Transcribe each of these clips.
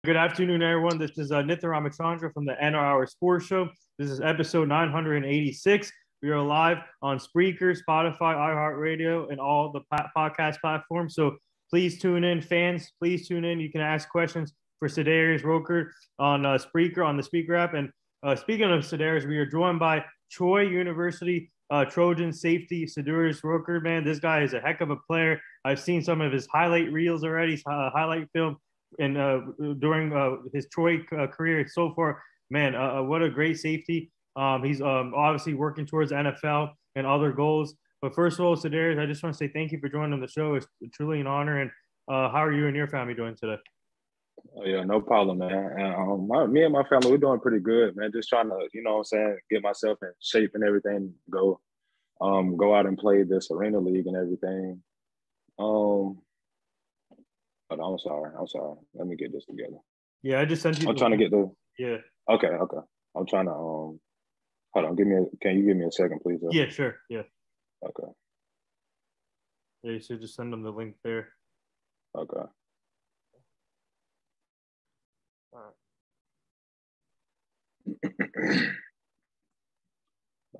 Good afternoon, everyone. This is Nithin Ramachandra from the NR Hour Sports Show. This is episode 986. We are live on Spreaker, Spotify, iHeartRadio, and all the podcast platforms. So please tune in, fans. Please tune in. You can ask questions for Cedarius Rookard on Spreaker, on the Speaker app. And speaking of Cedarius, we are joined by Troy University Trojans safety Cedarius Rookard. Man, this guy is a heck of a player. I've seen some of his highlight reels already, highlight film. And during his Troy career so far, man, what a great safety. He's obviously working towards NFL and other goals. But first of all, Cedarius, I just want to say thank you for joining the show. It's truly an honor. And how are you and your family doing today? Oh, yeah, no problem, man. And, me and my family, we're doing pretty good, man. Just trying to, get myself in shape and everything. Go out and play this arena league and everything. But I'm sorry. Let me get this together. Yeah, I just sent you. I'm trying to get the. Yeah. Okay. I'm trying to. Hold on. Can you give me a second, please? Yeah, sure. Yeah. Okay. Yeah, you should just send them the link there. Okay. All right.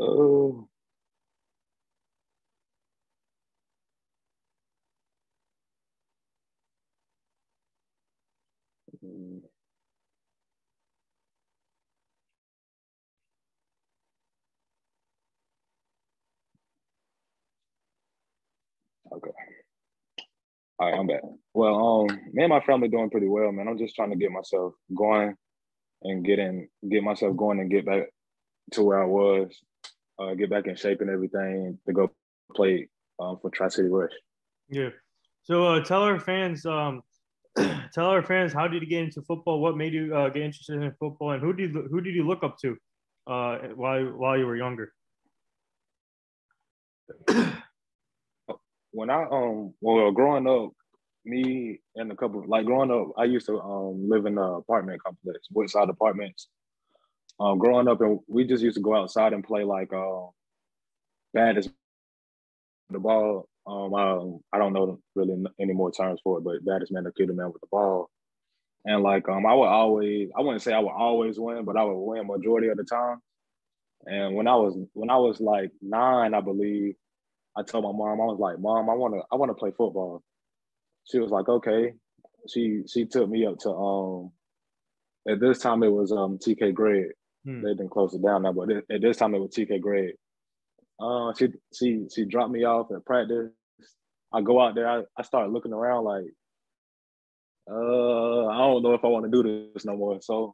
Oh. Okay. All right, I'm back. Well, me and my family doing pretty well, man. I'm just trying to get myself going and get myself going and get back to where I was, get back in shape and everything to go play for Tri-City Rush. Yeah. So tell our fans, how did you get into football? What made you get interested in football, and who did you look up to while you were younger? When growing up, me and growing up, I used to live in an apartment complex, Woodside Apartments. Growing up, and we just used to go outside and play bad as the ball. I don't know really any more terms for it, but baddest man to kill the man with the ball. And I wouldn't say I would always win, but I would win majority of the time. And when I was like 9, I believe, I told my mom, I was like, Mom, I wanna play football. She was like, okay. She took me up to at this time it was TK Greg. They didn't close it down now, but at this time it was TK Greg. She dropped me off at practice. I go out there, I start looking around like, I don't know if I want to do this no more. So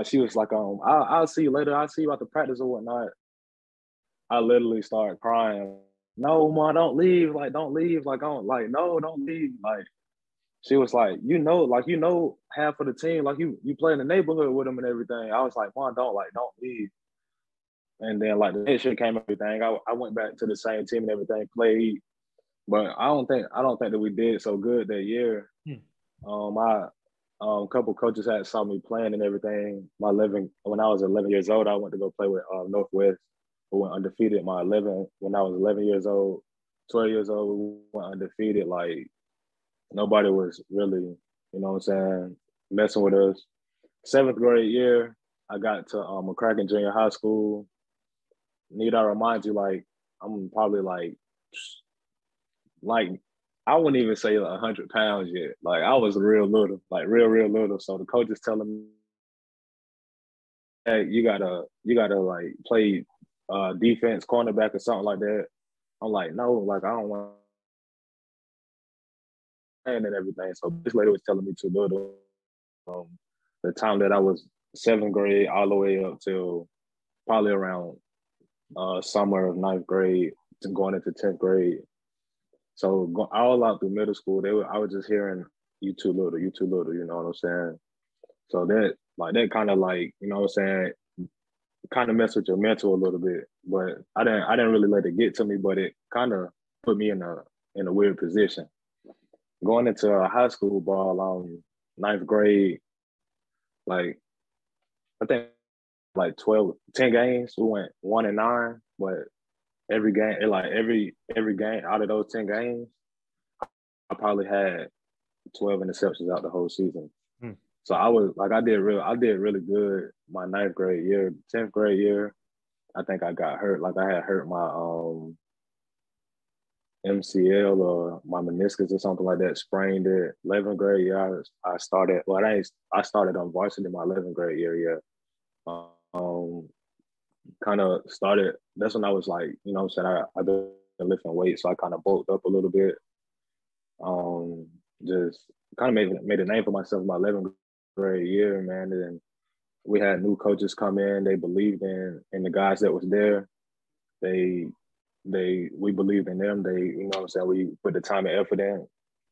she was like, I'll see you later. I'll see you at the practice or whatnot. I literally started crying. No, Mom, don't leave. Don't leave. No, don't leave. She was like, half of the team, you play in the neighborhood with them and everything. I was like, Mom, don't leave. And then the next year came everything. I went back to the same team and everything, played. But I don't think that we did so good that year. A couple coaches had saw me playing and everything. When I was 11 years old, I went to go play with Northwest, who went undefeated. When I was 11 years old, 12 years old, we went undefeated. Nobody was really, messing with us. 7th grade year, I got to McCracken Junior High School. Need I remind you, I'm probably I wouldn't even say 100 pounds yet. I was real little, real little. So the coach is telling me, hey, you gotta play defense, cornerback or something like that. I'm like, no, I don't want and everything. So this lady was telling me too little. The time that I was 7th grade all the way up till probably around summer of 9th grade to going into 10th grade. So all out through middle school, I was just hearing you too little, you know what I'm saying? So that kind of you know what I'm saying, kind of messed with your mental a little bit. But I didn't really let it get to me, but it kind of put me in a weird position. Going into high school ball 9th grade, I think 10 games, we went 1-9, but every game, every game out of those 10 games, I probably had 12 interceptions out the whole season. So I did really good my ninth grade year. 10th grade year, I think I got hurt. Like I had hurt my MCL or my meniscus or something like that, sprained it. 11th grade year, I started. Well, I started on varsity my 11th grade year. Yeah, kind of started. That's when I was like, you know, what I'm saying I've been lifting weights, so I kind of bulked up a little bit. Just kind of made a name for myself in my 11th grade year, man. And we had new coaches come in. They believed in the guys that was there. We believed in them. They, you know what I'm saying, we put the time and effort in.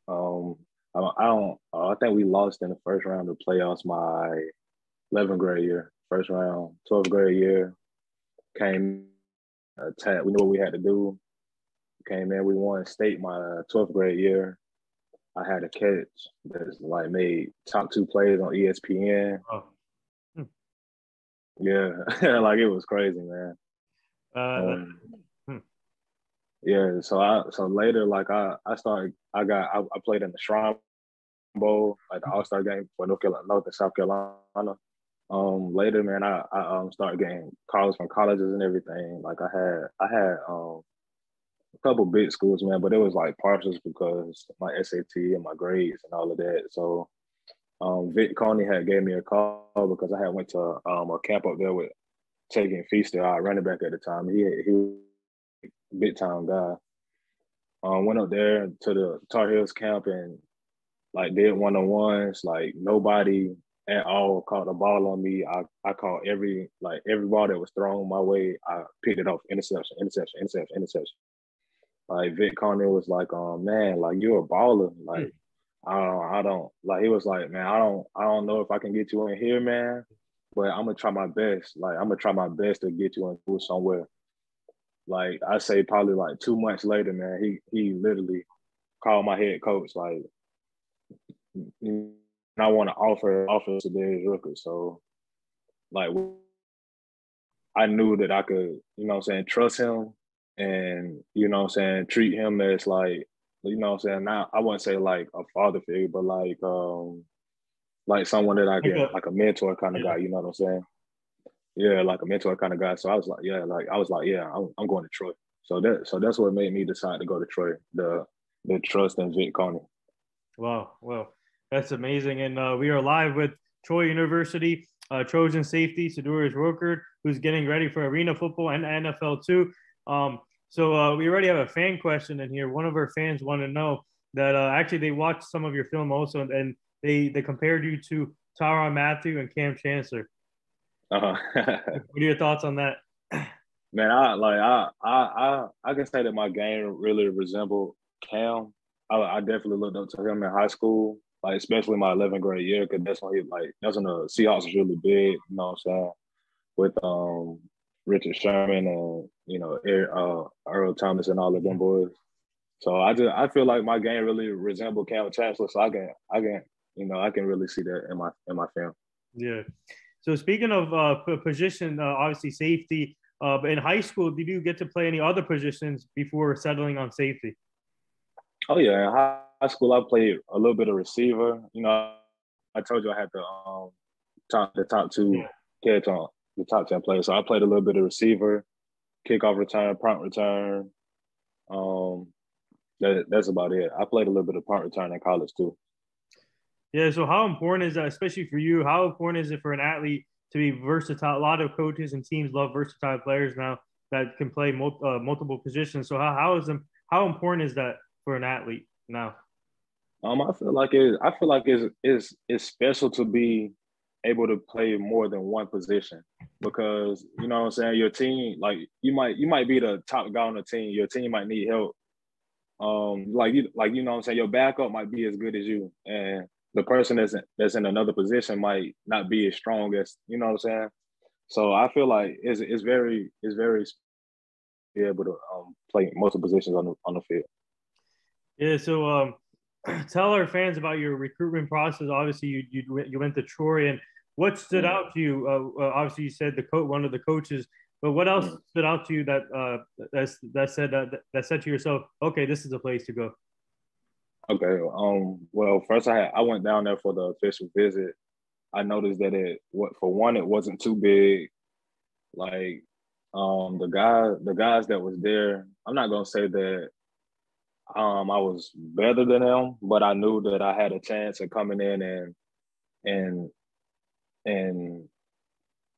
I think we lost in the first round of playoffs my 11th grade year. First round, 12th grade year, came attack. We knew what we had to do. Came in, we won state my 12th grade year. I had a catch that's like made top 2 plays on ESPN. Oh. Yeah, like it was crazy, man. Yeah, so later, like I played in the Shrine Bowl, like the All-Star game for North and South Carolina. Later, man, I started getting calls from colleges and everything. Like I had a couple big schools, man, but it was like partials because my SAT and my grades and all of that. So Vic Coney had gave me a call because I had went to a camp up there with taking Feaster, our running back at the time. He was a big time guy. Went up there to the Tar Heels camp and like did one-on-ones. Like nobody at all caught the ball on me. I caught every ball that was thrown my way. I picked it off, interception. Like Vic Coney was like, man, like you're a baller. Like I don't like. He was like, man, I don't know if I can get you in here, man, but I'm gonna try my best. Like I'm gonna try my best to get you in school somewhere. Like I say, probably like 2 months later, man, he literally called my head coach like, I want to offer Cedarius Rookard. So like I knew that I could, you know what I'm saying, trust him and, you know what I'm saying, treat him as like, you know what I'm saying, now I wouldn't say like a father figure, but like someone that I can, like a mentor kind of guy, you know what I'm saying? Yeah, like a mentor kind of guy. So I was like, yeah, I'm going to Troy. So that's what made me decide to go to Troy, the trust in Vic Coney. Wow, well, that's amazing. And we are live with Troy University Trojan safety Cedarius Rookard, who's getting ready for arena football and NFL too. So we already have a fan question in here. One of our fans want to know that actually they watched some of your film also, and they compared you to Tyrann Mathieu and Cam Chancellor. What are your thoughts on that? Man, I can say that my game really resembled Cam. I definitely looked up to him in high school, like especially my 11th grade year, because that's when the Seahawks was really big, you know what I'm saying, with Richard Sherman and, you know, Earl Thomas and all of them boys. So I feel like my game really resembled Cam Chancellor, so I can really see that in my film. Yeah. So speaking of position, obviously safety. In high school, did you get to play any other positions before settling on safety? Oh yeah, in high school I played a little bit of receiver. You know, I told you I had the top 2 kids on the top 10 players. So I played a little bit of receiver, kickoff return, punt return. That's about it. I played a little bit of punt return in college too. Yeah. So how important is that, especially for you? How important is it for an athlete to be versatile? A lot of coaches and teams love versatile players now that can play multiple positions. So how important is that for an athlete now? I feel like it's special to be able to play more than one position, because you know what I'm saying, your team, like you might be the top guy on the team, your team might need help. You know what I'm saying, your backup might be as good as you, and the person that's in another position might not be as strong as, you know what I'm saying. So I feel like it's very be able to play multiple positions on the field. Yeah. So tell our fans about your recruitment process. Obviously, you went to Troy, and what stood out to you? Obviously, you said one of the coaches, but what else stood out to you that said to yourself, okay, this is the place to go? Okay. Well, first I went down there for the official visit. I noticed that it wasn't too big. Like the guys that was there, I'm not gonna say that I was better than them, but I knew that I had a chance of coming in and and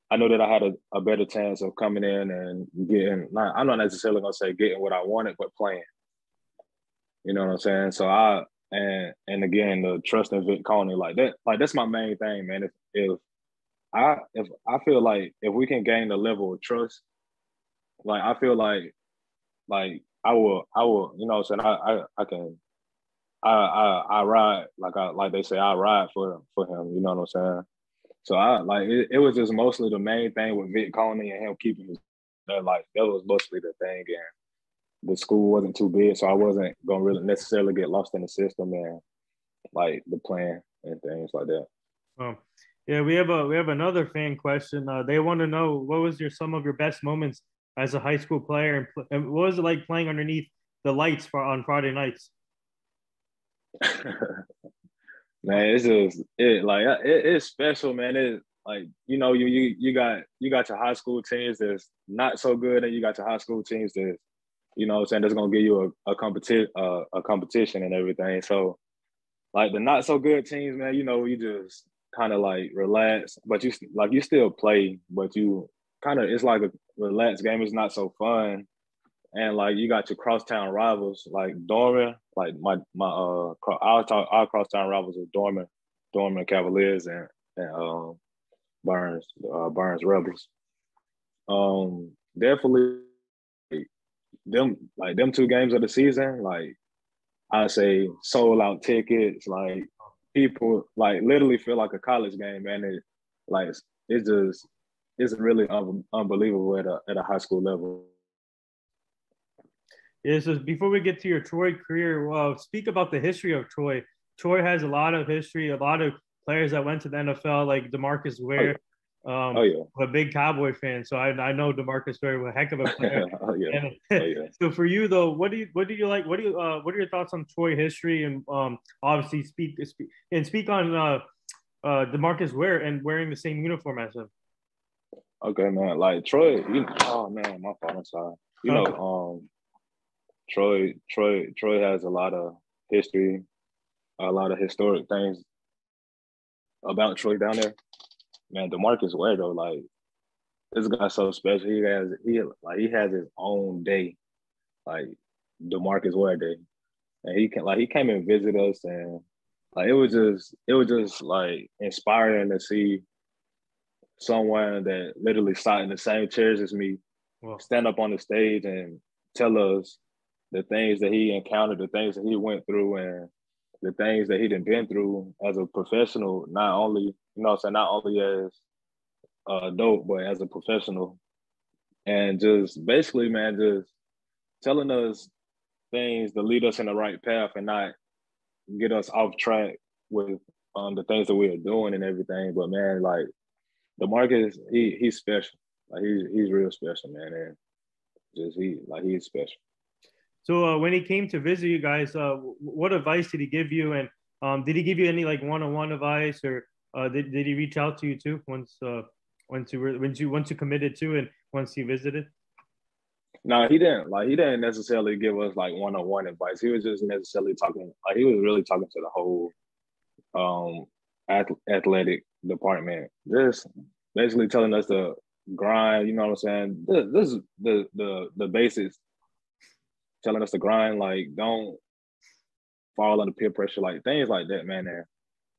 I know that I had a better chance of coming in and getting, I'm not necessarily gonna say getting what I wanted, but playing. You know what I'm saying? So and again the trust in Vic Coney, that's my main thing, man. If I feel like if we can gain the level of trust, like I feel like I will, you know what I'm saying, I can I ride like they say, I ride for him, you know what I'm saying? So it was just mostly the main thing with Vic Coney and him keeping his that was mostly the thing, and the school wasn't too big, so I wasn't gonna really necessarily get lost in the system and like the plan and things like that. Yeah, we have another fan question. They want to know what was some of your best moments as a high school player, and what was it like playing underneath the lights on Friday nights? Man, it's special, man. It's like, you know, you got your high school teams that's not so good, and you got your high school teams that, you know what I'm saying, that's gonna give you a competition and everything. So like the not so good teams, man, you know, you just kind of like relax, but you still play, but you kind of, it's like a relaxed game. It's not so fun. And like you got your crosstown rivals like Dorman, like our crosstown rivals are Dorman Cavaliers and Burns Rebels. Definitely them 2 games of the season, like I say sold out tickets, like people like literally feel like a college game, man. It's really unbelievable at a high school level. Yeah, so before we get to your Troy career, speak about the history of Troy. Troy has a lot of history, a lot of players that went to the NFL, like DeMarcus Ware. I'm a big Cowboy fan, so I know DeMarcus Ware, a heck of a player. So for you though, what do you like? What are your thoughts on Troy history, and obviously speak on DeMarcus Ware and wearing the same uniform as him? Okay, man. Like Troy, oh man, my fault. I'm sorry. You know, Troy has a lot of history, a lot of historic things about Troy down there. Man, DeMarcus Ware though, like this guy's so special. He has his own day, like DeMarcus Ware Day, and he came and visit us, and like it was just like inspiring to see someone that literally sat in the same chairs as me stand up on the stage and tell us the things that he encountered, the things that he went through, and the things that he done been through as a professional, not only, you know what I'm saying, not only as adult, but as a professional. And just basically, man, just telling us things to lead us in the right path and not get us off track with the things that we are doing and everything. But man, like DeMarcus, he's special. Like he's real special, man. And just he's special. So when he came to visit you guys, what advice did he give you? And did he give you any like one-on-one advice, or did he reach out to you too once you committed to and once he visited? No, he didn't. Like he didn't necessarily give us like one-on-one advice. He was just necessarily talking. Like he was really talking to the whole athletic department. Just basically telling us to grind. You know what I'm saying? This is the basics. Telling us to grind, like don't fall under peer pressure, like things like that, man. And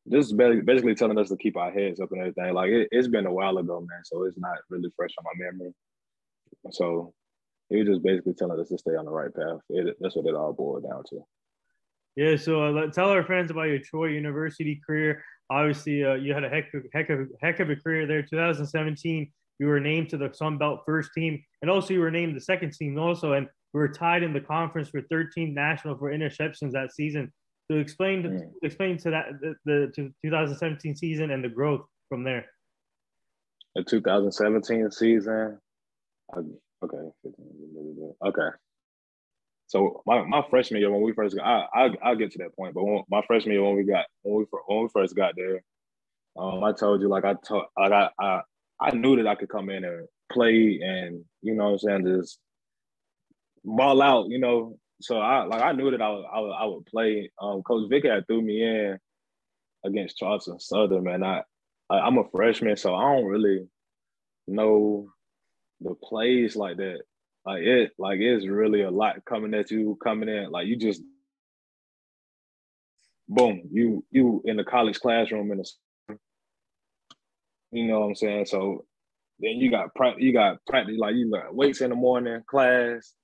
this is basically telling us to keep our heads up and everything. Like it's been a while ago, man, so it's not really fresh on my memory. So he was just basically telling us to stay on the right path. That's what it all boiled down to. Yeah, so tell our friends about your Troy University career. Obviously, you had a heck of a career there. 2017, you were named to the Sun Belt first team, and also you were named the second team also. And we were tied in the conference for 13th national for interceptions that season. So explain to the 2017 season and the growth from there. The 2017 season, okay. So my freshman year when we first got, I'll get to that point. But my freshman year when we first got there, I told you, like I knew that I could come in and play and, you know what I'm saying, just ball out, you know. So I knew that I would play. Coach Vick had threw me in against Charleston Southern, man. I'm a freshman, so I don't really know the plays like that. It's really a lot coming at you, coming in. Like you just boom, you in the college classroom you know what I'm saying? So then you got practice, like you got weights in the morning, class,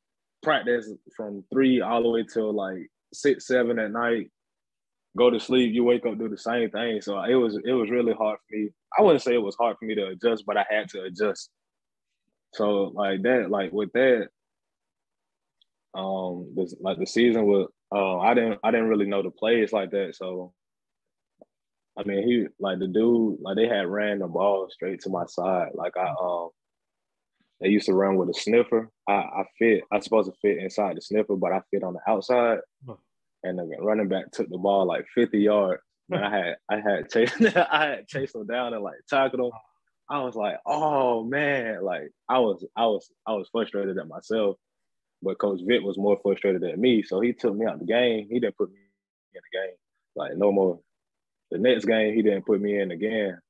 practice from 3 all the way till like 6, 7 at night. Go to sleep, you wake up, do the same thing. So it was really hard for me. I wouldn't say it was hard for me to adjust, but I had to adjust. So like that, like with that, like the season was, I didn't really know the plays like that. So I mean, he like the dude, like they had ran the ball straight to my side. Like they used to run with a sniffer. I supposed to fit inside the sniffer, but I fit on the outside. And the running back took the ball like 50 yards. And I had chased I had chased him down and like tackled him. I was like, oh man, like I was frustrated at myself, but Coach Vitt was more frustrated at me. So he took me out the game. He didn't put me in the game. Like no more. The next game he didn't put me in again.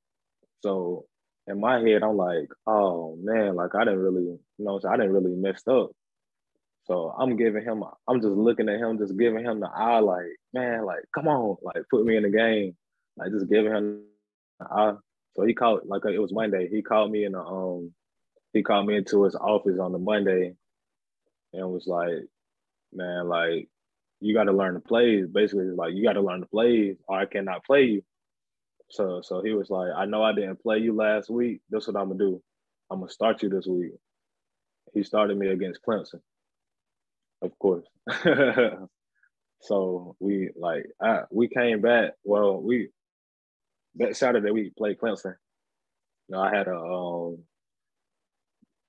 So in my head, I'm like, oh man, like I didn't really, you know, I didn't really messed up. So I'm just looking at him, just giving him the eye, like, man, like, come on, like, put me in the game, like, just giving him the eye. So he called, like, it was Monday. He called me he called me into his office on the Monday, and was like, man, like, you got to learn the plays. Basically, like, you got to learn the plays, or I cannot play you. So he was like, I know I didn't play you last week. This is what I'm gonna do. I'm gonna start you this week. He started me against Clemson, of course. So we came back. Well, that Saturday we played Clemson. You know,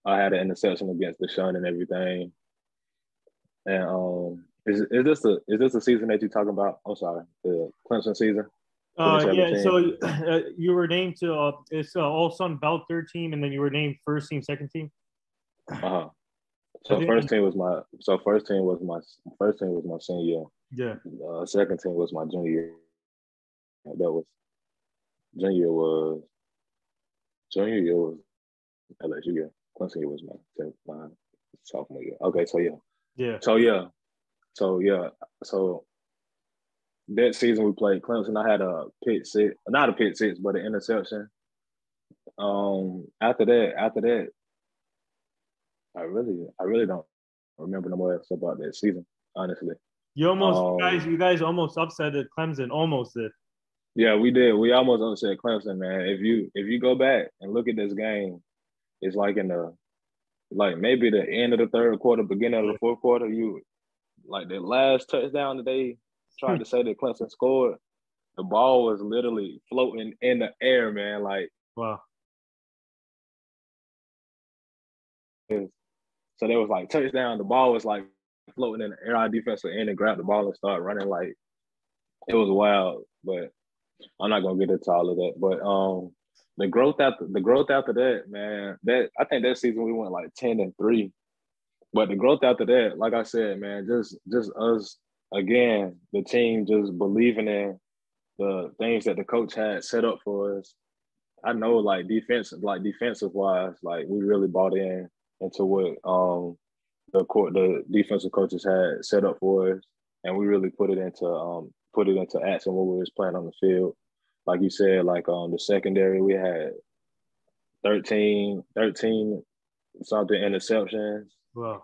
I had an interception against the Shun and everything. And is this the season that you're talking about? I'm sorry, the Clemson season. Yeah. So you were named to it's All Sun Belt third team, and then you were named first team, second team. First team was my senior year. Yeah. Second team was my junior year. Junior year was LSU year. Clemson year was my sophomore year. Okay, so yeah. Yeah. So that season we played Clemson. I had not a pick six, but an interception. After that, I really don't remember no more else about that season, honestly. You guys almost upset Clemson, almost did. Yeah, we did. We almost upset Clemson, man. If you go back and look at this game, it's like maybe the end of the third quarter, beginning of the fourth quarter, like the last touchdown that they tried to say that Clemson scored, the ball was literally floating in the air, man. Like, wow. So there was like touchdown, the ball was like floating in the air. Our defensive end and grabbed the ball and started running. Like, it was wild, but I'm not gonna get into all of that. But the growth after that, man, I think that season we went like 10-3. But the growth after that, like I said, man, just us again, the team just believing in the things that the coach had set up for us. I know, like defensive wise, like we really bought into what the defensive coaches had set up for us, and we really put it into action when we was playing on the field. Like you said, like the secondary, we had 13 something interceptions. Wow.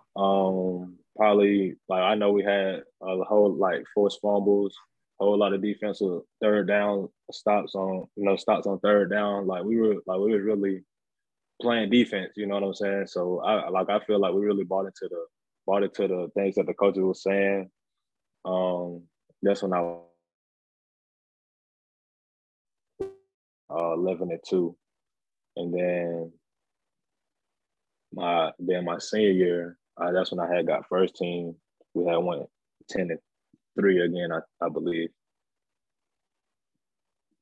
Probably like I know we had a whole like forced fumbles, a whole lot of defensive third down stops on third down. Like we were really playing defense, you know what I'm saying? So I feel like we really bought into the things that the coaches were saying. That's when I was 11-2, and then my senior year, that's when I had got first team. We had won 10-3 again, I believe.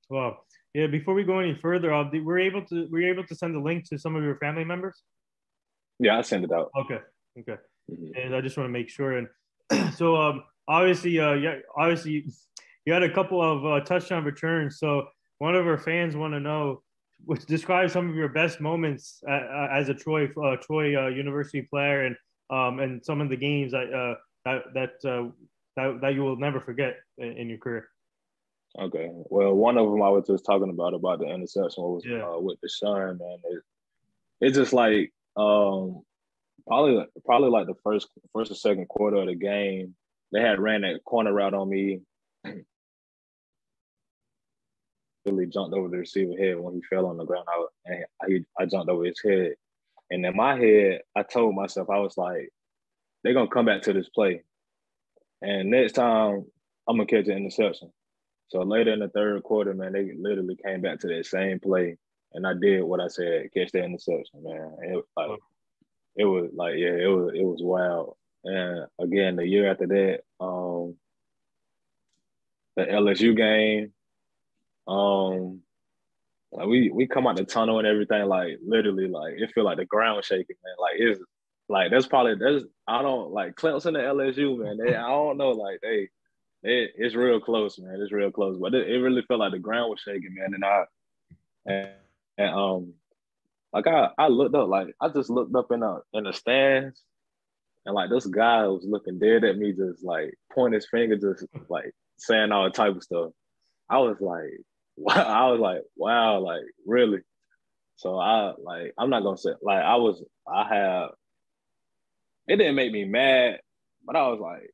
Wow. Yeah. Before we go any further, were you able to send the link to some of your family members? Yeah, I send it out. Okay. Okay. Mm-hmm. And I just want to make sure. And so, obviously, yeah, obviously, you had a couple of touchdown returns. So, one of our fans want to know, describe some of your best moments as a Troy University player, and some of the games that you will never forget in your career. Okay. Well, one of them I was just talking about the interception was Yeah. with the Shun, man. It's just like probably like the first or second quarter of the game, they had ran that corner route on me. Really jumped over the receiver head when he fell on the ground. I jumped over his head, and in my head, I told myself, I was like, they're gonna come back to this play, and next time I'm gonna catch an interception. So later in the third quarter, man, they literally came back to that same play, and I did what I said, catch the interception, man. And it was wild. And again, the year after that, the LSU game, like we come out the tunnel and everything, like literally, like it feel like the ground shaking, man. Like it's like I don't like Clemson and LSU, man. I don't know, like it's real close, man. It's real close, but it really felt like the ground was shaking, man. And like I looked up, like I just looked up in the stands, and like this guy was looking dead at me, just like pointing his finger, just like saying all type of stuff. I was like, wow. I was like, wow, like really. So I'm not gonna say like it didn't make me mad, but I was like,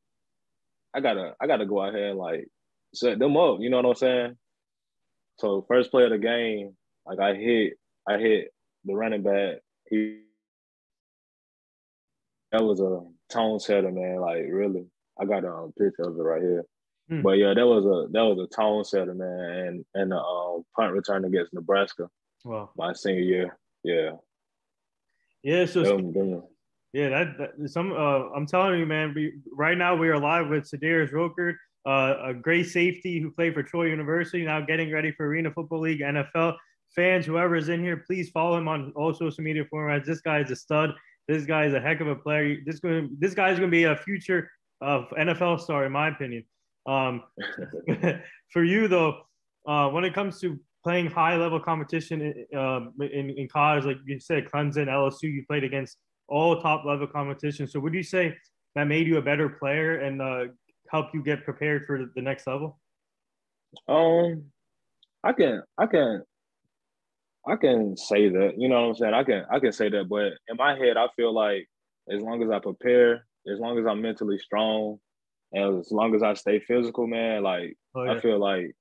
I gotta go out here and like set them up. You know what I'm saying? So first play of the game, like I hit the running back. That was a tone setter, man. Like really, I got a picture of it right here. But yeah, that was a tone setter, man, and the punt return against Nebraska. Wow. My senior year, yeah. Yeah. So yeah, I'm telling you, man. Right now we are live with Cedarius Rookard, a great safety who played for Troy University, now getting ready for Arena Football League, NFL. Fans, whoever is in here, please follow him on all social media formats. This guy is a stud. This guy is a heck of a player. This guy is going to be a future NFL star, in my opinion. For you though, when it comes to playing high level competition in college, like you said, Clemson, LSU, you played against all top level competition. So would you say that made you a better player and helped you get prepared for the next level? I can say that, you know what I'm saying? I can say that, but in my head, I feel like as long as I prepare, as long as I'm mentally strong, and as long as I stay physical, man, like I feel like,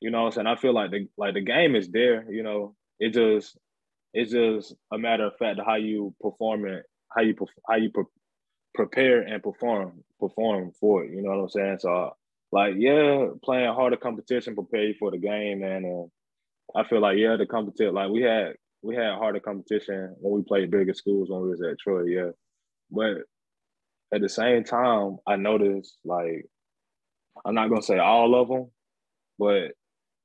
you know what I'm saying? I feel like the game is there, you know. It's just a matter of fact of how you perform it, how you prepare and perform for it. You know what I'm saying? So like, yeah, playing harder competition prepare you for the game, man. And I feel like the competition, like we had harder competition when we played bigger schools when we was at Troy, yeah. But at the same time, I noticed, like, I'm not gonna say all of them, but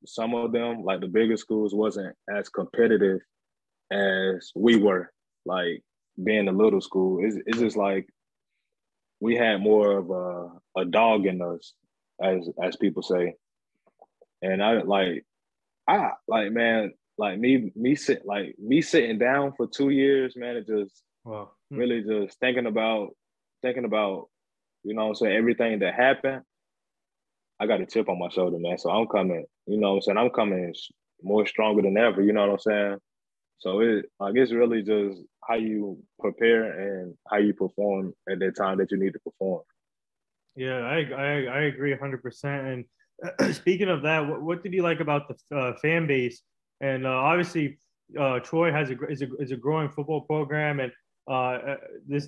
some of them, like the bigger schools, wasn't as competitive as we were. Like being a little school, it's just like we had more of a dog in us, as people say. And I man, like me sitting down for 2 years, man, it just really just thinking about, you know what I'm saying, everything that happened. I got a chip on my shoulder, man. So I'm coming, you know what I'm saying? I'm coming more stronger than ever, you know what I'm saying? So it's really just how you prepare and how you perform at that time that you need to perform. Yeah, I agree 100%. And speaking of that, what did you like about the fan base? And obviously, Troy is a growing football program, and they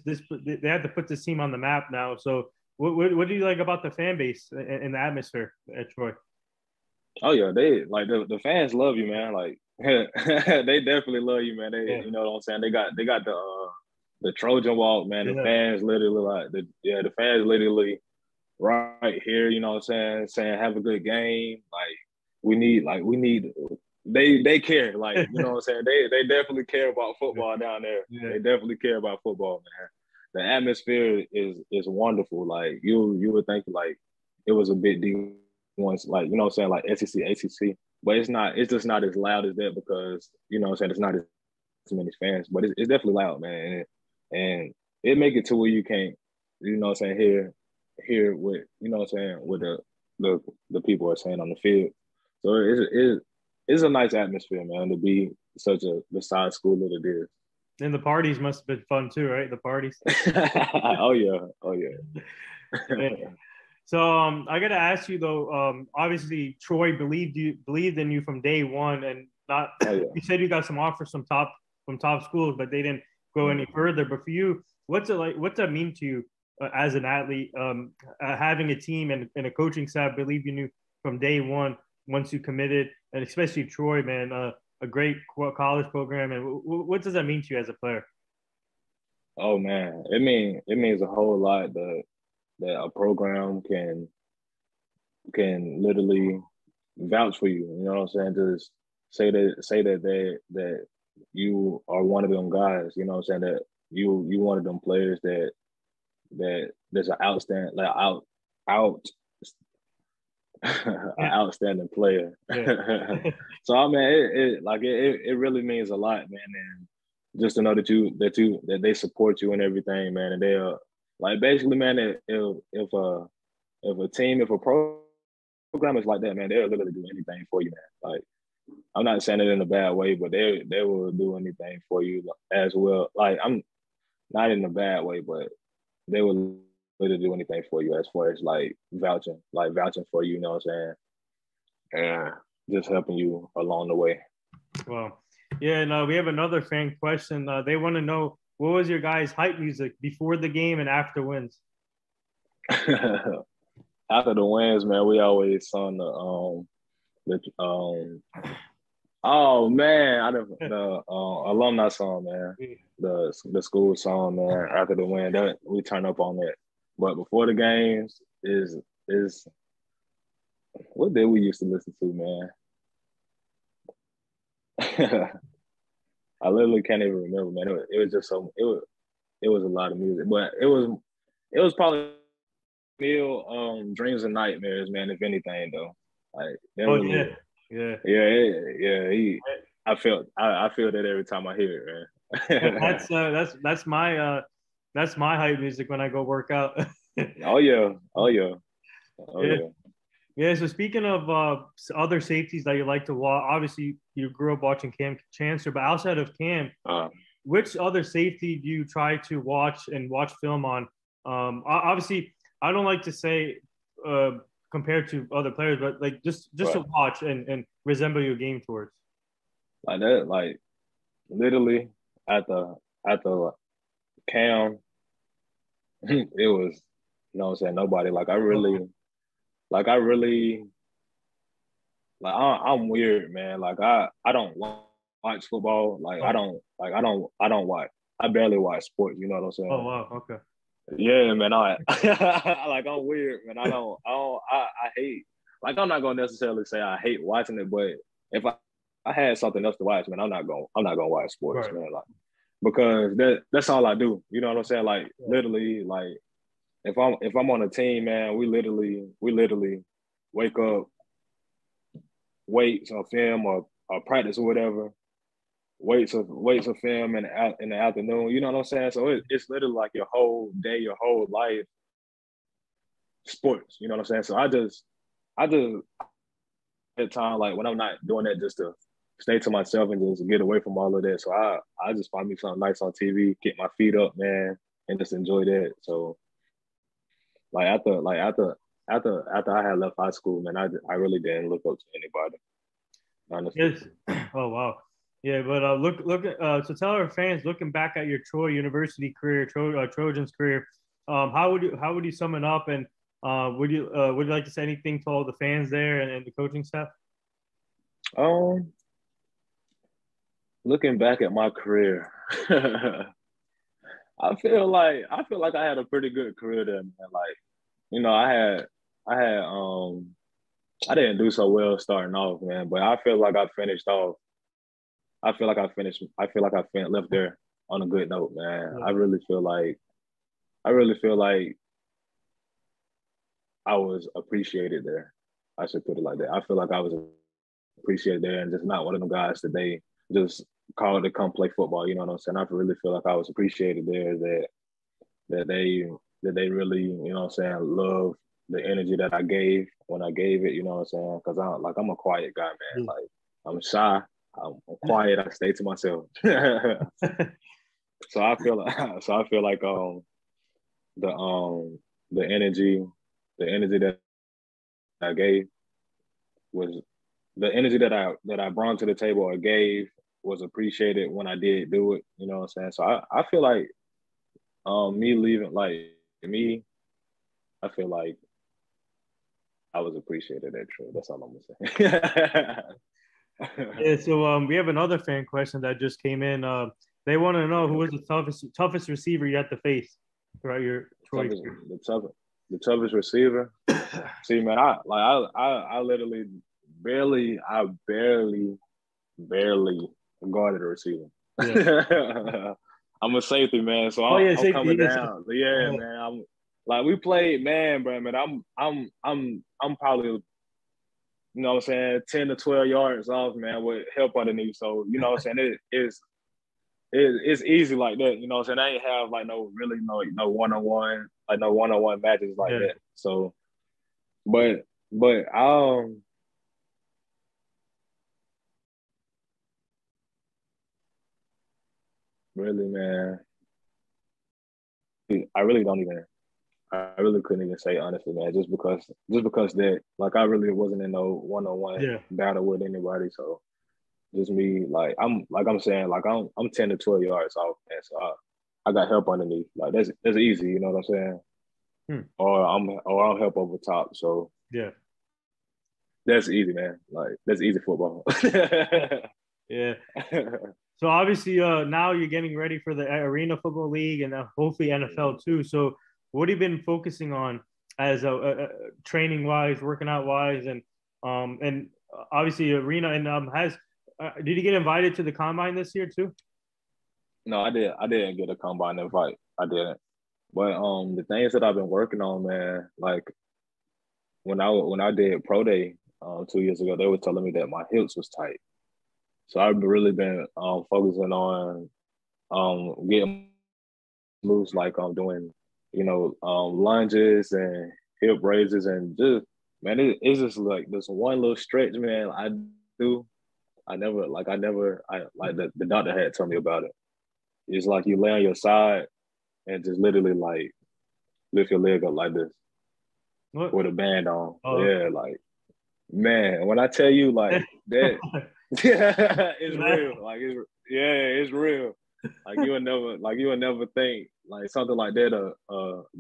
have to put this team on the map now. So what do you like about the fan base and the atmosphere at Troy? Oh yeah, they like the fans love you, man. Like they definitely love you, man. You know what I'm saying? They got the Trojan walk, man. The fans literally the fans literally right here, you know what I'm saying have a good game. Like we need they care. Like, you know what I'm saying? They definitely care about football down there. Yeah. They definitely care about football, man. The atmosphere is wonderful. Like you would think like it was a bit deep once, like, you know what I'm saying, like SEC, ACC. But it's just not as loud as that because, you know what I'm saying, it's not as many fans. But it's definitely loud, man. And it make it to where you can't, you know what I'm saying, hear what, you know what I'm saying, what the people are saying on the field. So it's a nice atmosphere, man, to be such a besides school that it is. And the parties must have been fun too, right? The parties. Oh yeah. Yeah. So I got to ask you though. Obviously, Troy believed in you from day one, and not. Oh, yeah. You said you got some offers from top schools, but they didn't go any further. But for you, what's it like? What's that mean to you as an athlete? Having a team and a coaching staff believe in you from day one once you committed, and especially Troy, man, a great college program. And what does that mean to you as a player? Oh man, it means a whole lot that a program can literally vouch for you. You know what I'm saying? Just say that you are one of them guys. You know what I'm saying? That you one of them players that's an outstanding out an outstanding player. Yeah. So I mean, it really means a lot, man. And just to know that they support you and everything, man. And they are like basically, man. If a team, if a program is like that, man, they'll literally do anything for you, man. Like I'm not saying it in a bad way, but they will do anything for you as well. Like I'm not in a bad way, but they will literally do anything for you as far as like vouching for you, you know what I'm saying? And just helping you along the way. Well, yeah, and we have another fan question. They want to know what was your guys' hype music before the game and after wins? After the wins, man, we always sung the oh man, the alumni song, man. The school song, man. After the win, that we turn up on that. But before the games is what did we used to listen to, man? I literally can't even remember, man. It was just so it was a lot of music, but it was probably Dreams and Nightmares, man. If anything, though, like really, yeah. I feel that every time I hear it, man. That's my hype music when I go work out. Oh yeah. Yeah, so speaking of other safeties that you like to watch, obviously you grew up watching Cam Chancellor, but outside of Cam, which other safety do you try to watch and watch film on? Obviously, I don't like to say compared to other players, but like just right. To watch and resemble your game towards. Like that, like literally at the Cam, it was, you know what I'm saying, nobody. I'm weird, man. Like I don't watch football. Like I don't watch. I barely watch sports. You know what I'm saying? Oh wow, okay. Yeah, man. I'm weird, man. I hate. Like I'm not gonna necessarily say I hate watching it, but if I had something else to watch, man, I'm not gonna watch sports, right. Man. Like because that's all I do. You know what I'm saying? Like literally, like if I'm on a team, man, we literally wake up, weights or film or practice or whatever, weights or film in the afternoon. You know what I'm saying? So it's literally like your whole day, your whole life, sports. You know what I'm saying? So I just at time, like when I'm not doing that just to stay to myself and just get away from all of that. So I just find me something nice on TV, get my feet up, man, and just enjoy that. So like after I had left high school, man, I really didn't look up to anybody. Honestly. Yes. Oh wow. Yeah, but so tell our fans, looking back at your Troy University career, Trojans career, how would you sum it up, and would you like to say anything to all the fans there and the coaching staff? Looking back at my career, I feel like I had a pretty good career there, man. Like, you know, I had I didn't do so well starting off, man. But I feel like I finished off. I feel like I finished. I feel like left there on a good note, man. Yeah. I really feel like. I really feel like I was appreciated there. I should put it like that. I feel like I was appreciated there, and just not one of them guys that they just called to come play football. You know what I'm saying? I really feel like I was appreciated there. That they really, you know what I'm saying, love the energy that I gave when I gave it. You know what I'm saying? Because I'm a quiet guy, man. Yeah. Like I'm shy. I'm quiet. I stay to myself. So I feel like the the energy that I gave was the energy that I brought to the table or gave was appreciated when I did do it. You know what I'm saying? So I feel like me leaving me, I feel like I was appreciated at Troy. That's all I'm gonna say. Yeah, so we have another fan question that just came in. They want to know who was the toughest receiver you had to face throughout your Troy career. The toughest receiver. See, man, I literally barely guarded a receiver. Yeah. I'm a safety, man, so Oh yeah, I'm safety. coming Yes. down. Yeah, man. I'm like we played, man, bro. Man, I'm probably, you know what I'm saying, 10 to 12 yards off, man, with help underneath. So, you know what I'm saying, it's easy like that. You know what I'm saying? I ain't have like no one-on-one matches like Yeah. that. So, but really, man, I really don't even. I really couldn't even say honestly, man, just because that, like, I really wasn't in no one-on-one Yeah. battle with anybody. So just me, I'm saying, like I'm 10 to 12 yards off, man. So I got help underneath. Like that's easy, you know what I'm saying? Or I'm help over top. So Yeah. that's easy, man. Like that's easy football. Yeah. So obviously, now you're getting ready for the Arena Football League and hopefully NFL too. So what have you been focusing on as training wise, working out wise, and obviously Arena and has did you get invited to the combine this year too? No, I didn't get a combine invite. I didn't. But the things that I've been working on, man, like when I did pro day 2 years ago, they were telling me that my hips was tight. So I've really been focusing on getting loose, like I'm doing, lunges and hip raises and just, man, it's just like this one little stretch, man. Do. I like the doctor had told me about it. It's like you lay on your side and just literally like lift your leg up like this What? with a band on. Oh, Yeah, like, man, when I tell you like that, it's real. Like it's real. Like you would never think like something like that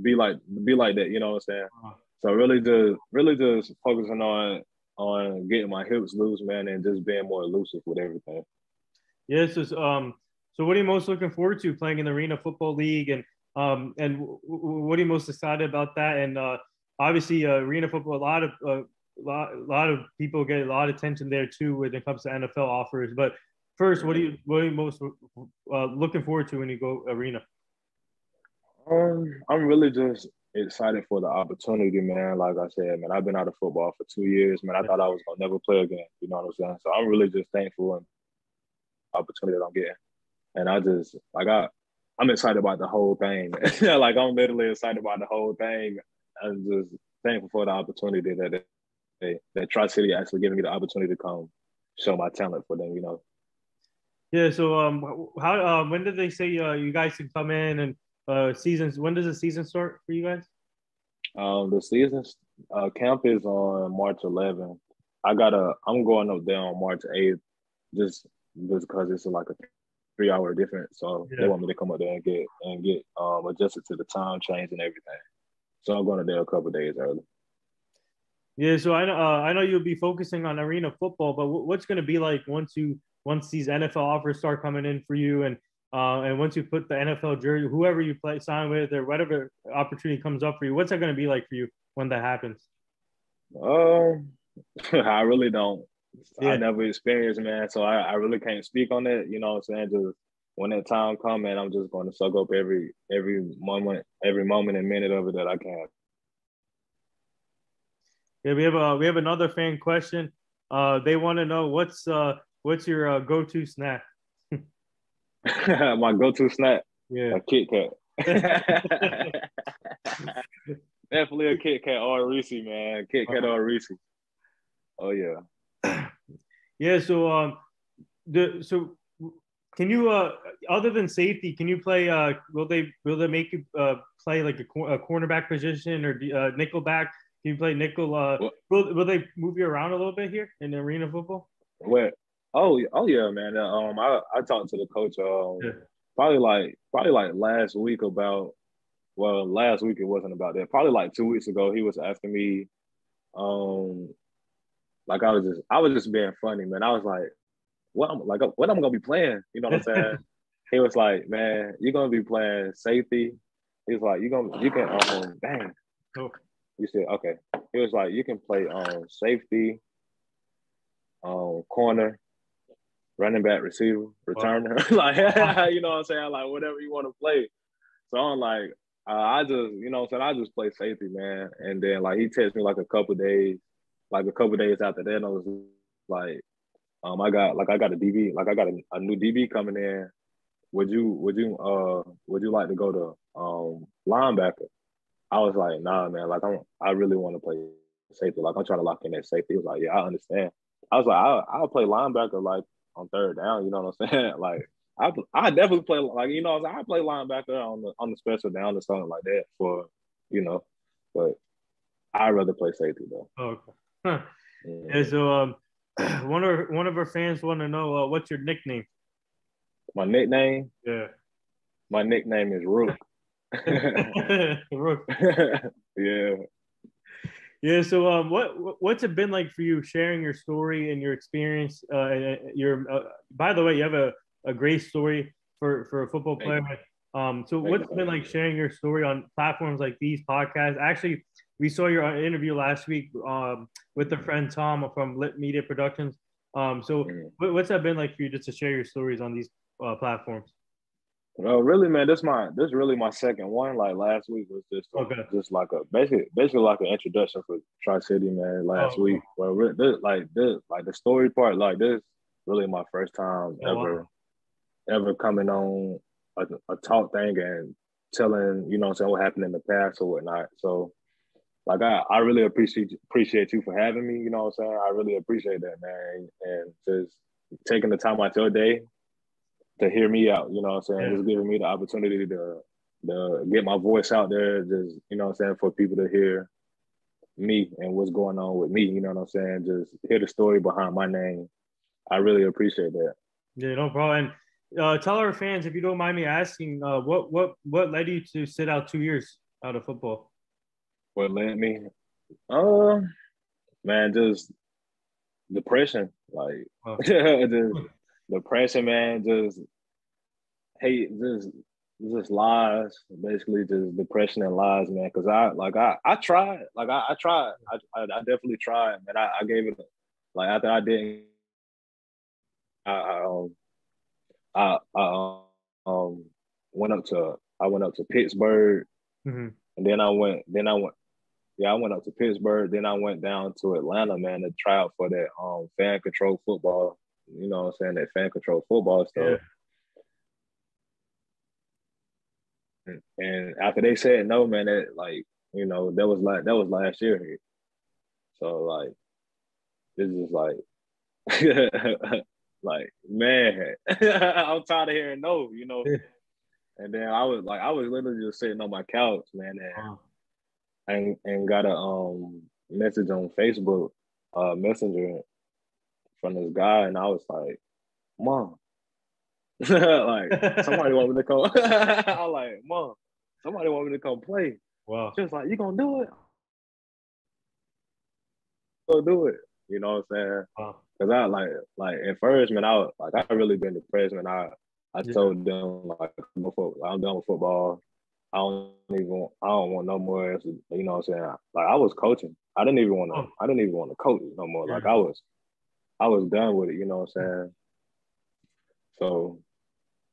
be like that, you know what I'm saying? So really just focusing on getting my hips loose, man, and just being more elusive with everything. Yes. So what are you most looking forward to playing in the Arena Football League, and what are you most excited about that? And obviously, Arena Football, a lot of people get a lot of attention there too when it comes to NFL offers. But first, what are you most looking forward to when you go Arena? I'm really just excited for the opportunity, man. Like I said, man, I've been out of football for 2 years, man. I thought I was gonna never play again. You know what I'm saying? So I'm really just thankful and opportunity that I'm getting. And I'm excited about the whole thing. Like I'm literally excited about the whole thing. I'm just thankful for the opportunity that Tri-City actually giving me the opportunity to come show my talent for them, you know. Yeah. So how when did they say you guys can come in and seasons? When does the season start for you guys? The season camp is on March 11th. I'm going up there on March 8th just because it's like a 3 hour difference. So they want me to come up there and get adjusted to the time change and everything. So I'm going to there a couple days early. Yeah, so I know you'll be focusing on arena football, but what's going to be like once these NFL offers start coming in for you, and once you put the NFL jersey, whoever you sign with, or whatever opportunity comes up for you, what's that going to be like for you when that happens? I really don't. Yeah. I never experienced, man. So I really can't speak on it. You know what I'm saying? Just when that time comes, man, I'm just going to soak up every moment and minute of it that I can. Yeah, we have another fan question. They want to know what's your go-to snack? My go-to snack, Yeah. a Kit Kat. Definitely a Kit Kat or a Reese, man. Kit Kat or a Reese. Oh yeah. Yeah. So can you other than safety, can you play? Will they make you play like a cornerback position or nickel back? Can you play nickel? Will they move you around a little bit here in the arena football? What? Oh yeah, man. I talked to the coach. Yeah. Probably like last week about. Well, last week it wasn't about that. Probably like 2 weeks ago, he was asking me, like I was just being funny, man. I was like, what I'm gonna be playing? You know what I'm saying? He was like, man, you're gonna be playing safety. He's like, you can dang. Oh. You said okay. He was like, you can play safety, corner, running back, receiver, returner. Like, you know what I'm saying? Like whatever you want to play. So I'm like, I just, you know what I'm saying? I just play safety, man. And then like he texted me like a couple days after that, and I was like, I got a DB, like I got a new DB coming in. Would you like to go to linebacker? I was like, nah, man. Like I really want to play safety. Like I'm trying to lock in that safety. He was like, yeah, I understand. I was like, I'll play linebacker like on third down. You know what I'm saying? Like I definitely play like you know I play linebacker on the special down or something like that for you know, but I'd rather play safety though. Oh, okay. Huh. Yeah. So one of our fans want to know what's your nickname? My nickname? Yeah. My nickname is Rook. Rook. Yeah. Yeah. So what's it been like for you sharing your story and your experience? By the way, you have a great story for a football player. So what's it been like sharing your story on platforms like these podcasts? Actually, we saw your interview last week with a friend Tom from Lit Media Productions. What's that been like for you just to share your stories on these platforms? Well, really, man, this really my second one. Like last week was just like a basically like an introduction for Tri-City, man. Last week, well, this like the story part, like this, really my first time ever coming on a talk thing and telling you know what I'm saying what happened in the past or whatnot. So like I really appreciate you for having me. You know what I'm saying? I really appreciate that, man, and just taking the time out your day to hear me out, you know what I'm saying? Yeah. Just giving me the opportunity to get my voice out there, just, you know what I'm saying, for people to hear me and what's going on with me, you know what I'm saying? Just hear the story behind my name. I really appreciate that. Yeah, no problem. And tell our fans, if you don't mind me asking, what led you to sit out 2 years out of football? What led me? Man, just depression. Like, just depression, man, just hate, just lies, basically just depression and lies, man. Cause I tried, like I tried, I definitely tried, man. I gave it, like after I didn't, I went up to Pittsburgh, mm-hmm. and then I went, I went up to Pittsburgh, then I went down to Atlanta, man, to try out for that fan control football. You know what I'm saying? That fan control football stuff. Yeah. And after they said no, man, that like, you know, that was last year here. So like this is like like, man, I'm tired of hearing no, you know. Yeah. And then I was literally just sitting on my couch, man, and got a message on Facebook, Messenger from this guy, and I was like, Mom. Like somebody want me to come. I was like, Mom, somebody want me to come play. Wow. She was like, you gonna do it? Go do it. You know what I'm saying? Wow. Cause I like at first, man, I really been depressed, man. I told them like I'm done with football. I don't want no more else. You know what I'm saying? Like I was coaching. I didn't even want Oh, to coach no more. yeah. Like I was done with it. You know what I'm saying? So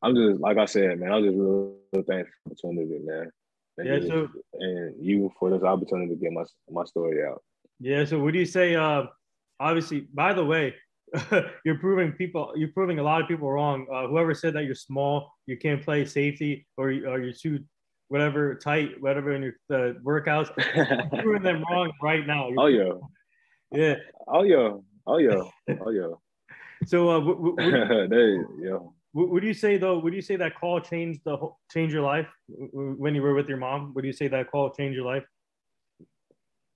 I'm just like I said, man. I'm just real thankful for the opportunity, man, Yeah. So and you for this opportunity to get my story out. yeah. So what do you say? Obviously, by the way, you're proving a lot of people wrong. Whoever said that you're small, you can't play safety, or you're too whatever tight, whatever in your workouts, you're proving them wrong right now. Oh yeah, Yeah. oh yeah, oh yeah, oh yeah. So Yeah. would you say though? Would you say that call changed your life when you were with your mom? Would you say that call changed your life?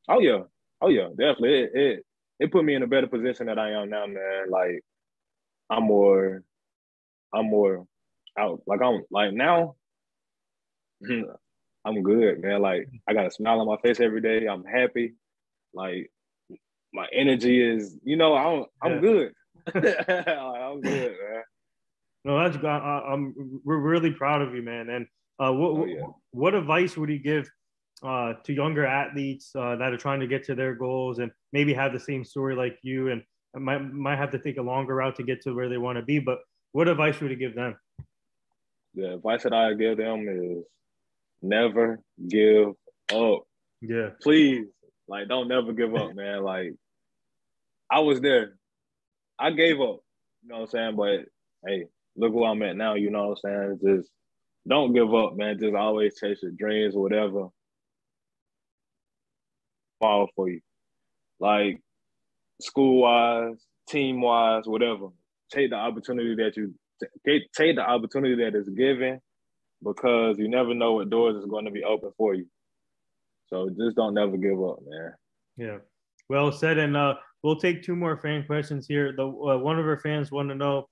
Oh yeah, oh yeah, definitely. It put me in a better position that I am now, man. Like I'm more I'm more out. Like I'm like now, I'm good, man. Like I got a smile on my face every day. I'm happy. Like my energy is, I'm Yeah. good. I'm good, man. No, that's we're really proud of you, man. And Oh yeah. what advice would you give to younger athletes that are trying to get to their goals and maybe have the same story like you and might have to take a longer route to get to where they want to be? But what advice would you give them? The advice that I give them is never give up. Yeah, Please, like don't never give up, man. Like I was there. I gave up. You know what I'm saying? But hey, look where I'm at now. You know what I'm saying? Just don't give up, man. Just always chase your dreams or whatever. Fall for you. Like school wise, team wise, whatever. Take the opportunity that take the opportunity that is given because you never know what doors is going to be open for you. So just don't never give up, man. yeah. Well said. And we'll take two more fan questions here. The one of our fans want to know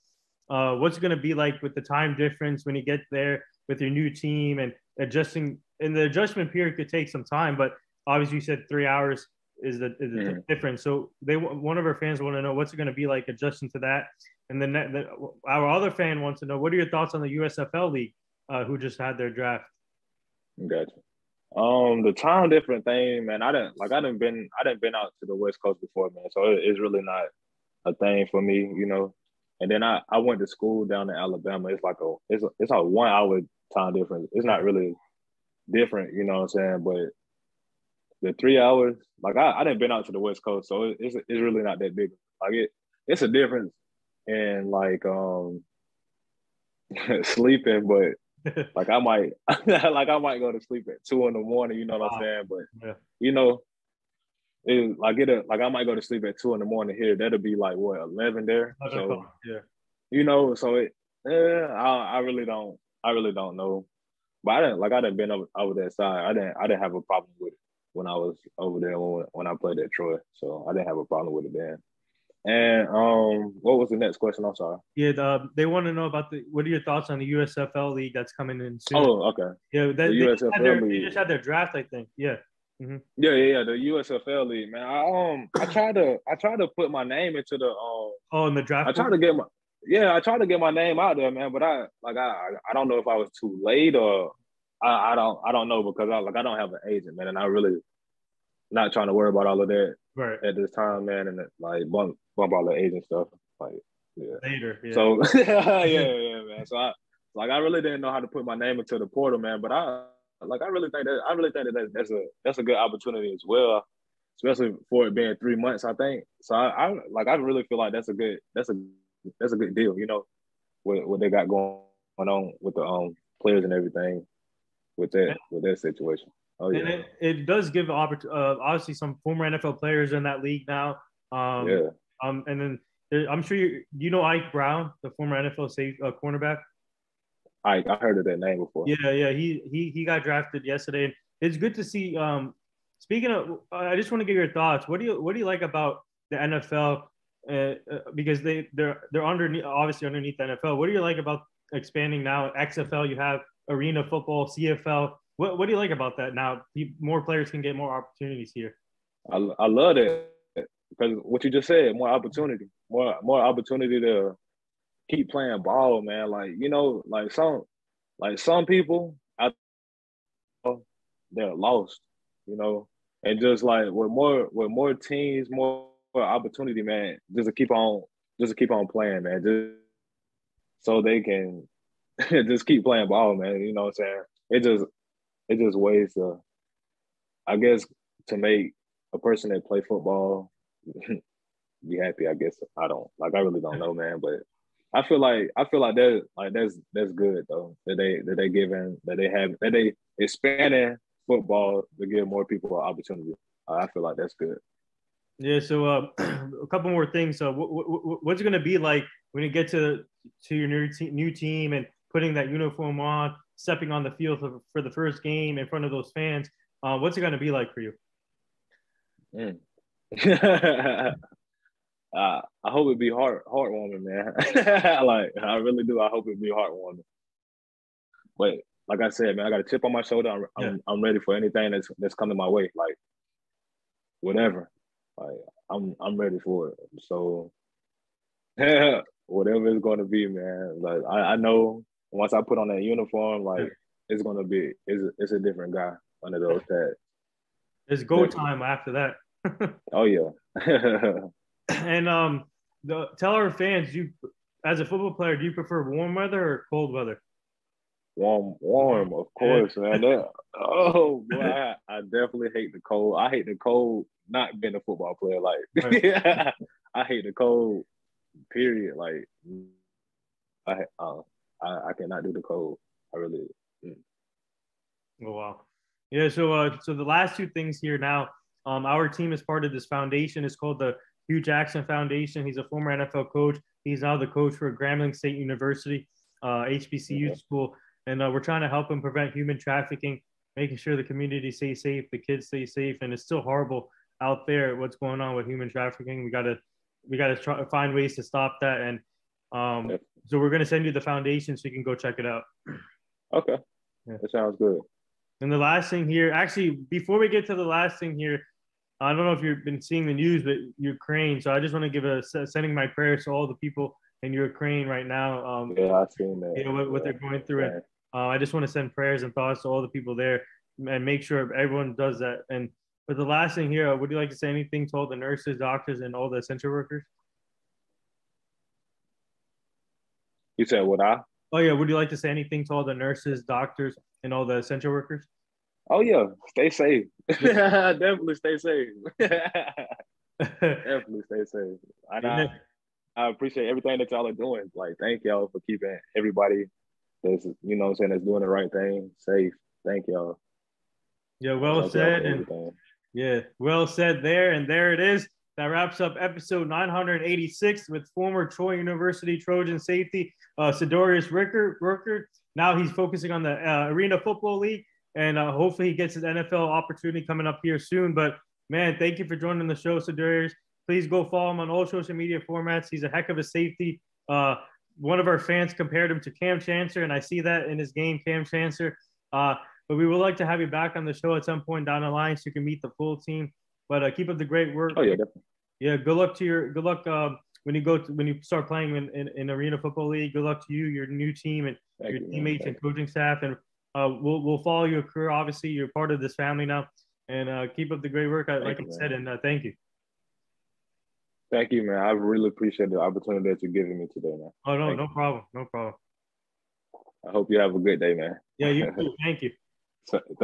what's it going to be like with the time difference when you get there with your new team and adjusting. And the adjustment period could take some time, but obviously you said 3 hours is the difference. So one of our fans want to know what's it going to be like adjusting to that. And then our other fan wants to know what are your thoughts on the USFL league who just had their draft? Gotcha. The time different thing, man. I didn't been out to the West Coast before, man. So it's really not a thing for me, you know. And then I went to school down in Alabama. It's a 1 hour time difference. It's not really different, you know what I'm saying? But the 3 hours, like I didn't been out to the West Coast, so it's really not that big. Like it's a difference in like sleeping, but like I might I might go to sleep at 2 in the morning, you know what I'm saying? But Yeah. you know, like I might go to sleep at 2 in the morning here. That'll be like what 11 there. So Yeah. you know, so I really don't know. But I didn't been over that side. I didn't have a problem with it when I was over there when I played at Troy. So I didn't have a problem with it then. And what was the next question? I'm sorry. Yeah, they want to know about what are your thoughts on the USFL league that's coming in soon? Oh, okay. Yeah, the USFL they league. just had their draft, I think. Yeah. Mm-hmm. Yeah. The USFL league, man. I tried to put my name into the in the draft. I tried to get my name out there, man. But I don't know if I was too late or I don't know because I don't have an agent, man, and I really not trying to worry about all of that right at this time, man, and like bump all the agent stuff, like yeah. Later, yeah. So yeah, man. So I really didn't know how to put my name into the portal, man. But I really think that that's a good opportunity as well, especially for it being 3 months. I think so. I really feel like that's a good deal, you know, what they got going on with the players and everything with that situation. Oh yeah, and it does give obviously some former NFL players in that league now. Yeah. And then I'm sure you know Ike Brown, the former NFL cornerback. I heard of that name before. Yeah. He got drafted yesterday, and it's good to see. Speaking of, I just want to get your thoughts. What do you like about the NFL? Because they're underneath, obviously underneath the NFL. What do you like about expanding now? XFL, you have arena football, CFL. What do you like about that now? More players can get more opportunities here. I love that because what you just said, more opportunity to keep playing ball, man. Like you know, like some people out they're lost, you know. And just like with more teams, more opportunity, man, just to keep on playing, man. Just so they can just keep playing ball, man. You know what I'm saying? It just ways to, I guess, to make a person that play football be happy. I guess I really don't know, man. But I feel like that's good though, that they expanding football to give more people an opportunity. I feel like that's good. Yeah. So a couple more things. So what's it going to be like when you get to your new team and putting that uniform on, stepping on the field for the first game in front of those fans? What's it going to be like for you? Mm. I hope it be heartwarming, man. Like I really do. I hope it be heartwarming. But like I said, man, I got a chip on my shoulder. I'm ready for anything that's coming my way. Like whatever. Like I'm ready for it. So whatever it's going to be, man. Like I know once I put on that uniform, like it's going to be it's a different guy under those pads. It's go time after that. Oh yeah. And tell our fans, as a football player, do you prefer warm weather or cold weather? Warm, of course, man. Oh boy, I definitely hate the cold. I hate the cold. Not being a football player, like right. I hate the cold. Period. Like I cannot do the cold. I really. Oh wow. Yeah. So the last two things here now. Our team is part of this foundation. It's called the Hugh Jackson Foundation. He's a former NFL coach. He's now the coach for Grambling State University, HBCU school. And we're trying to help him prevent human trafficking, making sure the community stays safe, the kids stay safe. And it's still horrible out there what's going on with human trafficking. We gotta try to find ways to stop that. And so we're gonna send you the foundation so you can go check it out. Okay, that sounds good. And the last thing here, actually, before we get to the last thing here, I don't know if you've been seeing the news, but Ukraine. So I just want to give sending my prayers to all the people in Ukraine right now. Yeah, I've seen that. You know what they're going through, and I just want to send prayers and thoughts to all the people there, and make sure everyone does that. And but the last thing here, would you like to say anything to all the nurses, doctors, and all the essential workers? You said what I? Oh yeah, would you like to say anything to all the nurses, doctors, and all the essential workers? Oh yeah, stay safe. Definitely stay safe. Definitely stay safe. And I appreciate everything that y'all are doing. Like, thank y'all for keeping everybody that's that's doing the right thing safe. Thank y'all. Yeah, well said. Yeah, well said there. And there it is. That wraps up episode 986 with former Troy University Trojan safety Cedarius Rookard. Now he's focusing on the Arena Football League, and hopefully he gets his NFL opportunity coming up here soon. But, man, thank you for joining the show, Cedarius. Please go follow him on all social media formats. He's a heck of a safety. One of our fans compared him to Cam Chancellor, and I see that in his game, Cam Chancellor. But we would like to have you back on the show at some point down the line so you can meet the full team. But keep up the great work. Oh yeah, definitely. Yeah, good luck when you start playing in Arena Football League. Good luck to you, your new team, and your teammates and coaching staff. And we'll follow your career. Obviously, you're part of this family now. And keep up the great work, like I said. And thank you. Thank you, man. I really appreciate the opportunity that you're giving me today, man. Oh no, no problem, no problem. I hope you have a good day, man. Yeah, you too. Thank you. Thank you.